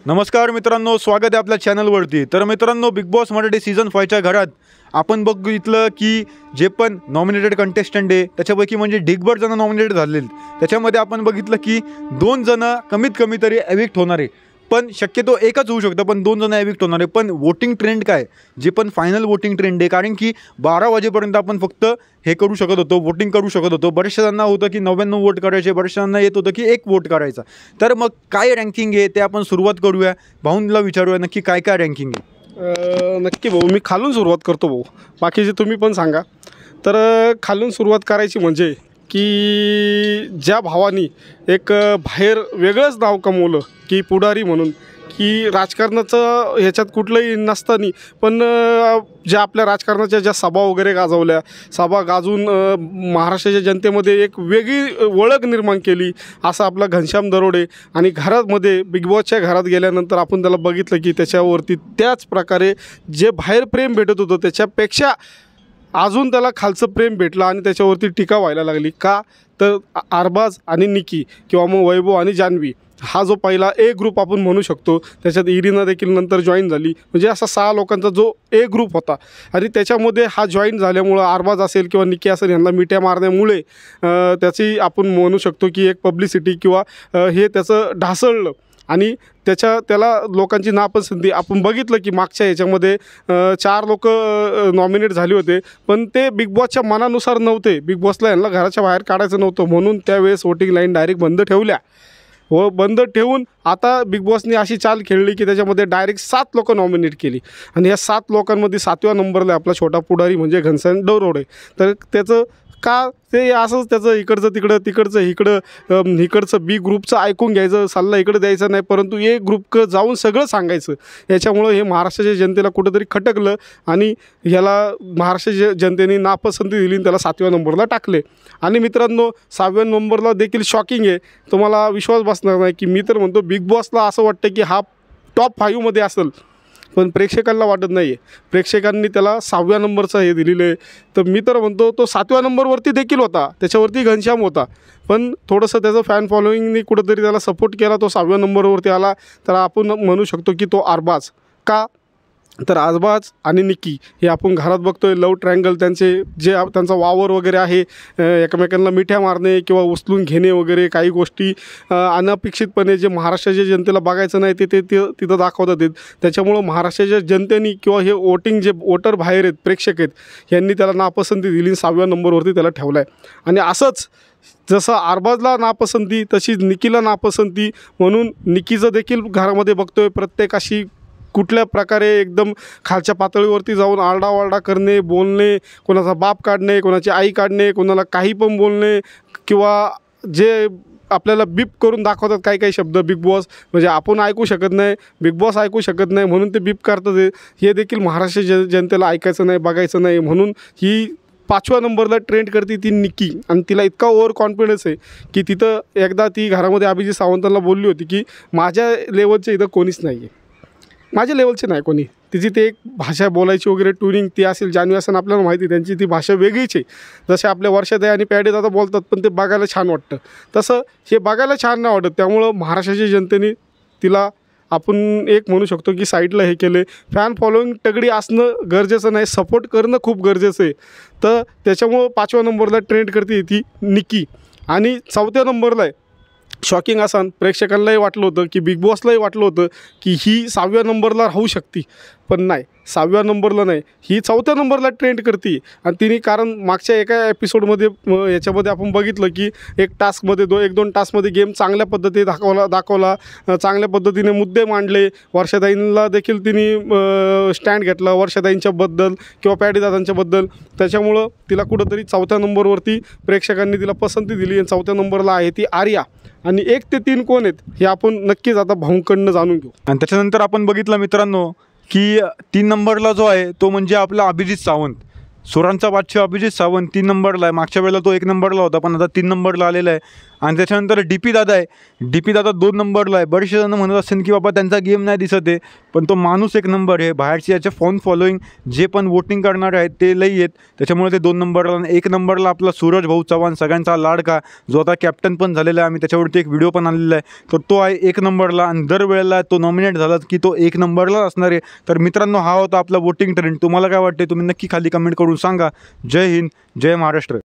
नमस्कार मित्रांनो, स्वागत आहे आपल्या चॅनलवरती. तर मित्रांनो, बिग बॉस मराठी सीझन 5च्या घरात आपण बघितलं की जे पण नॉमिनेटेड कंटेस्टंट आहे त्याच्यापैकी म्हणजे ढिगभर जण नॉमिनेटेड झालेले. त्याच्यामध्ये आपण बघितलं की 2 जण कमीत कमी तरी एविक्ट होणार आहे, पण शक्यतो एकच होऊ शकतं, पण 2 जण एविक्ट होणार आहे. पण वोटिंग ट्रेंड काय, जे पण फायनल वोटिंग ट्रेंड आहे, कारण की 12 वाजेपर्यंत आपण फक्त हे करू शकत होतो, वोटिंग करू शकत होतो. बऱ्याचशा जणांना होतं की 99 वोट करायचे, बऱ्याचशा जणांना येत होतं की 1 वोट करायचा. तर मग काय रँकिंग आहे ते आपण सुरुवात करूया. भाऊंला विचारूया नक्की काय काय रँकिंग आहे. नक्की भाऊ, मी खालून सुरुवात करतो भाऊ, बाकीचे तुम्ही पण सांगा. तर खालून सुरुवात करायची म्हणजे की ज्या भावानी एक बाहेर वेगळंच नाव कमवलं की पुढारी म्हणून, की राजकारणाचं ह्याच्यात कुठलंही नसताना पण ज्या आपल्या राजकारणाच्या ज्या सभा वगैरे गाजवल्या, सभा गाजून महाराष्ट्राच्या जनतेमध्ये एक वेगळी ओळख निर्माण केली, असा आपला घनश्याम दरोडे. आणि घरामध्ये बिग बॉसच्या घरात गेल्यानंतर आपण त्याला बघितलं की त्याच्यावरती त्याच प्रकारे जे बाहेर प्रेम भेटत होतं त्याच्यापेक्षा अजून त्याला खालचं प्रेम भेटलं आणि त्याच्यावरती टीका व्हायला लागली. का तर अरबाज आणि निकी किंवा मग वैभव आणि जान्हवी हा जो पहिला ए ग्रुप आपण म्हणू शकतो, त्याच्यात इरिना देखील नंतर जॉईन झाली, म्हणजे असा 6 लोकांचा जो ए ग्रुप होता. आणि त्याच्यामध्ये हा जॉईन झाल्यामुळं अरबाज असेल किंवा निकी असेल यांना मिठ्या मारण्यामुळे त्याची आपण म्हणू शकतो की एक पब्लिसिटी किंवा हे त्याचं ढासळलं आणि त्याला लोकांची नापसंती. आपण बघितलं की मागच्या ह्याच्यामध्ये 4 लोक नॉमिनेट झाले होते, पण ते बिग बॉसच्या मनानुसार नव्हते. बिग बॉसला यांना घराच्या बाहेर काढायचं नव्हतं, म्हणून त्यावेळेस वोटिंग लाईन डायरेक्ट बंद ठेवल्या व बंद ठेवून आता बिग बॉसने अशी चाल खेळली की त्याच्यामध्ये डायरेक्ट 7 लोकं नॉमिनेट केली. आणि या 7 लोकांमध्ये 7व्या नंबरला आपला छोटा पुढारी म्हणजे घनश्याम दरोडे. तर त्याचं का ते असंच त्याचं इकडचं तिकडं, तिकडचं इकडचं बी ग्रुपचं ऐकून घ्यायचं, सल्ला इकडं द्यायचा नाही, परंतु ए ग्रुपकडं जाऊन सगळं सांगायचं. याच्यामुळं हे महाराष्ट्राच्या जनतेला कुठंतरी खटकलं आणि ह्याला महाराष्ट्राच्या जनतेने नापसंती दिली आणि त्याला 7व्या नंबरला टाकले. आणि मित्रांनो, 6व्या नंबरला देखील शॉकिंग आहे, तुम्हाला विश्वास बसणार नाही की मी तर म्हणतो बिग बॉसला असं वाटतं की हा टॉप 5मध्ये असेल, पण प्रेक्षकांना वाटत नाही आहे. प्रेक्षकांनी त्याला 6व्या नंबरचं हे दिलेलं आहे. तर मी तर म्हणतो तो 7व्या नंबरवरती देखील होता, त्याच्यावरती घनश्याम होता, पण थोडंसं त्याचं फॅन फॉलोईंगनी कुठंतरी त्याला सपोर्ट केला, तो 6व्या नंबरवरती आला. तर आपण म्हणू शकतो की तो अरबाज. का तर अरबाज आणि निकी हे आपण घरात बघतो आहे लव ट्रायंगल, त्यांचा वावर वगैरे आहे, एकमेकांना मिठ्या मारणे किंवा उचलून घेणे वगैरे काही गोष्टी अनपेक्षितपणे जे महाराष्ट्राच्या जनतेला बघायचं नाही ते तिथं दाखवतात आहेत. त्याच्यामुळं महाराष्ट्राच्या जनतेने किंवा हे वोटर बाहेर आहेत, प्रेक्षक आहेत, यांनी त्याला नापसंती दिली, 6व्या नंबरवरती त्याला ठेवला आहे. आणि असंच जसं अरबाजला नापसंती तशीच निकीला नापसंती, म्हणून निकीचं देखील घरामध्ये बघतो आहे प्रत्येकाशी कुठल्या प्रकारे एकदम खालच्या पातळीवरती जाऊन आरडाओरडा करणे, बोलणे, कोणाचा बाप काढणे, कोणाची आई काढणे, कोणाला काही पण बोलणे, किंवा जे आपल्याला बीप करून दाखवतात काही काही शब्द बिग बॉस, म्हणजे आपण ऐकू शकत नाही, बिग बॉस ऐकू शकत नाही, म्हणून ते बीप करतात. हे देखील महाराष्ट्र जनतेला ऐकायचं नाही, बघायचं नाही, म्हणून ही 5व्या नंबरला ट्रेंड करते ती निकी. आणि तिला इतका ओव्हर कॉन्फिडन्स आहे की तिथं एकदा ती घरामध्ये अभिजित सावंतांना बोलली होती की माझ्या लेवलचे इथं कोणीच नाही आहे, माझ्या लेवलचे नाही कोणी. तिची ते एक भाषा बोलायची वगैरे ट्युनिंग ती असेल, जान्हवी असेल, आपल्याला माहिती त्यांची ती भाषा वेगळीच आहे. जसे आपल्या वर्षाताई आणि पॅडी दादा बोलतात, पण ते बघायला छान वाटतं, तसं हे बघायला छान नाही वाटत. त्यामुळं महाराष्ट्राच्या जनतेने तिला आपण एक म्हणू शकतो की साईडला हे केले. फॅन फॉलोईंग तगडी असणं गरजेचं नाही, सपोर्ट करणं खूप गरजेचं आहे. तर त्याच्यामुळं 5व्या नंबरला ट्रेंड करते ती निकी. आणि 4थ्या नंबरला आहे शॉकिंग असा, प्रेक्षकांनाही वाटलं होतं की बिग बॉसलाही वाटलं होतं की ही 6व्या नंबरला राहू शकते, पण नाही, 6व्या नंबरला नाही, ही 4थ्या नंबरला ट्रेंड करते. आणि तिने कारण मागच्या एका एपिसोडमध्ये याच्यामध्ये आपण बघितलं की एक टास्कमध्ये 1-2 टास्कमध्ये गेम चांगल्या पद्धतीने दाखवला, चांगल्या पद्धतीने मुद्दे मांडले, वर्षाताईंना देखील तिने स्टँड घेतला वर्षाताईंच्याबद्दल किंवा पॅडीदादांच्याबद्दल. त्याच्यामुळं तिला कुठंतरी 4थ्या नंबरवरती प्रेक्षकांनी तिला पसंती दिली. आणि 4थ्या नंबरला आहे ती आर्या. आणि 1 ते 3 कोण आहेत हे आपण नक्कीच आता भाऊंकडनं जाणून घेऊ. आणि त्याच्यानंतर आपण बघितलं मित्रांनो की 3 नंबरला जो आहे तो म्हणजे आपला अभिजित सावंत. सुरांचा बादशाह अभिजित सावंत 3 नंबरला आहे. मागच्या वेळेला तो 1 नंबरला होता, पण आता 3 नंबरला आलेला आहे. आणि त्याच्यानंतर DP दादा आहे. DP दादा 2 नंबरला आहे. बरेचसे जण म्हणत असतील की बाबा त्यांचा गेम नाही दिसत आहे, पण तो माणूस 1 नंबर आहे. बाहेरचे याचे फॉन फॉलोईंग जे पण वोटिंग करणारे आहेत ते लई आहेत, त्याच्यामुळे ते 2 नंबरला. 1 नंबरला आपला सूरज भाऊ चव्हाण, सगळ्यांचा लाडका, जो आता कॅप्टन पण झालेला आहे. आम्ही त्याच्यावरती एक व्हिडिओ पण आणलेला आहे, तर तो आहे 1 नंबरला. आणि दरवेळेला तो नॉमिनेट झाला की तो 1 नंबरला असणार आहे. तर मित्रांनो, हा होता आपला वोटिंग ट्रेंड. तुम्हाला काय वाटते तुम्ही नक्की खाली कमेंट करून सांगा. जय हिंद, जय महाराष्ट्र.